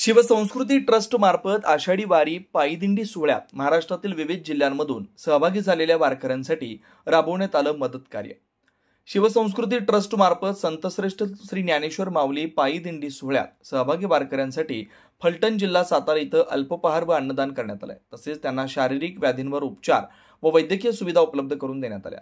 शिवसंस्कृती trust मार्फत आषाढी वारी पायी दिंडी सोहळ्यात महाराष्ट्रातील विविध जिल्ह्यांमधून सहभागी झालेल्या वारकऱ्यांसाठी राबवण्यात आलं मदत कार्य। शिवसंस्कृती ट्रस्ट मार्फत संतश्रेष्ठ श्री ज्ञानेश्वर माऊली पायी दिंडी सोहळ्यात सहभागी वारकऱ्यांसाठी फलटण जिल्हा सातारा इथं अल्पोपहार व अन्नदान करण्यात आलंय। तसेच त्यांना शारीरिक व्याधींवर उपचार व वैद्यकीय सुविधा उपलब्ध करून देण्यात आल्या।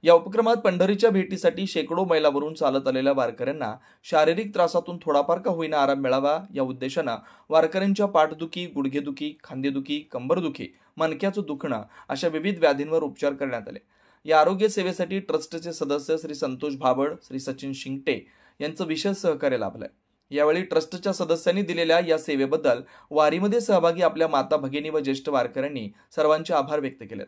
या उपक्रमात पंढरीच्या भेटीसाठी शेकडो मैलावरून चालत आलेल्या वारकऱ्यांना शारीरिक त्रासातून थोडाफार का होईना आराम मिळावा या उद्देशानं वारकऱ्यांच्या पाठदुखी, गुडघेदुखी, खांदेदुखी, कंबरदुखी, मणक्याचं दुखणं अशा विविध व्याधींवर उपचार करण्यात आले। या आरोग्य सेवेसाठी ट्रस्टचे सदस्य श्री संतोष भाबड, श्री सचिन शिंगटे यांचं विशेष सहकार्य लाभलंय। यावेळी ट्रस्टच्या सदस्यांनी दिलेल्या या सेवेबद्दल वारीमध्ये सहभागी आपल्या माता भगिनी व ज्येष्ठ वारकऱ्यांनी सर्वांचे आभार व्यक्त केले।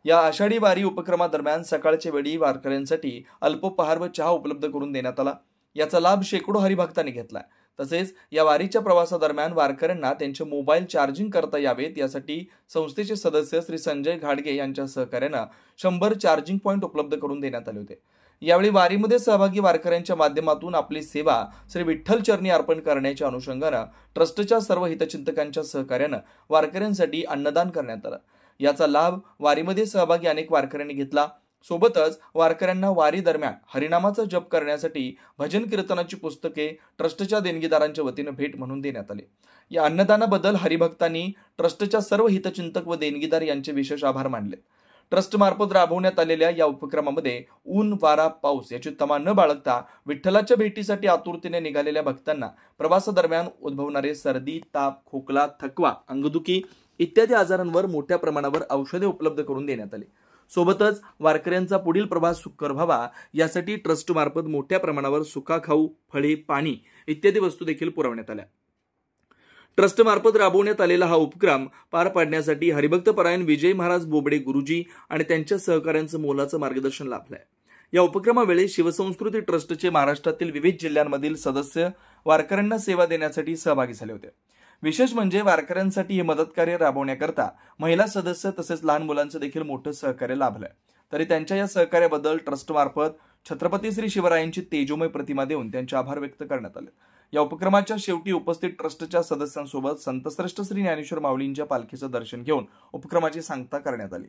या आषाढी वारी उपक्रमादरम्यान सकाळच्या वेळी वारकऱ्यांसाठी अल्पोपहार व चहा उपलब्ध करून देण्यात आला। याचा लाभ शेकडो हरिभक्तांनी घेतला। तसेच या वारीच्या प्रवासादरम्यान वारकऱ्यांना त्यांचे मोबाईल चार्जिंग करता यावेत यासाठी संस्थेचे सदस्य श्री संजय घाडगे यांच्या सहकार्याने 100 चार्जिंग पॉइंट उपलब्ध करून देण्यात आले होते। यावेळी वारीमध्ये सहभागी वारकऱ्यांच्या माध्यमातून आपली सेवा श्री विठ्ठल चरणी अर्पण करण्याच्या अनुषंगाने ट्रस्टच्या सर्व हितचिंतकांच्या सहकार्याने वारकऱ्यांसाठी अन्नदान करण्यात आलं। याचा लाभ वारीमध्ये सहभागी अनेक वारकऱ्यांनी घेतला। सोबतच वारकऱ्यांना वारी दरम्यान हरिनामाचा जप करण्यासाठी भजन कीर्तनाची पुस्तके ट्रस्टच्या देणगीदारांच्या वतीने भेट म्हणून देण्यात आले। या अन्नदानाबद्दल हरिभक्तांनी ट्रस्टच्या सर्व हितचिंतक व देणगीदार यांचे विशेष आभार मानले। ट्रस्ट मार्फत राबवण्यात आलेल्या या उपक्रमामध्ये ऊन, वारा, पाऊस याची तमा न बाळगता विठ्ठलाच्या भेटीसाठी आतुरतेने निघालेल्या भक्तांना प्रवासादरम्यान उद्भवणारे सर्दी, ताप, खोकला, थकवा, अंगदुखी इत्यादी आजारांवर मोठ्या प्रमाणावर औषधे उपलब्ध करून देण्यात आली। सोबतच वारकऱ्यांचा पुढील प्रवास सुकर व्हावा यासाठी ट्रस्ट मार्फत मोठ्या प्रमाणावर सुका खाऊ, फळे, पाणी इत्यादी वस्तू देखील पुरवण्यात आल्या। ट्रस्ट मार्फत राबवण्यात आलेला हा उपक्रम पार पाडण्यासाठी हरिभक्तपरायण विजय महाराज बोबडे गुरुजी आणि त्यांच्या सहकाऱ्यांचं मोलाचं मार्गदर्शन लाभलंय। या उपक्रमावेळी शिवसंस्कृती ट्रस्टचे महाराष्ट्रातील विविध जिल्ह्यांमधील सदस्य वारकऱ्यांना सेवा देण्यासाठी सहभागी झाले होते। विशेष म्हणजे वारकऱ्यांसाठी हे मदत कार्य राबवण्याकरता महिला सदस्य तसेच लहान मुलांचं देखील मोठं सहकार्य लाभलंय। तरी त्यांच्या या सहकार्याबद्दल ट्रस्ट मार्फत छत्रपती श्री शिवरायांची तेजोमय प्रतिमा देऊन त्यांचे आभार व्यक्त करण्यात आले। या उपक्रमाच्या शेवटी उपस्थित ट्रस्टच्या सदस्यांसोबत संतश्रेष्ठ श्री ज्ञानेश्वर माऊलींच्या पालखीचं दर्शन घेऊन उपक्रमाची सांगता करण्यात आली।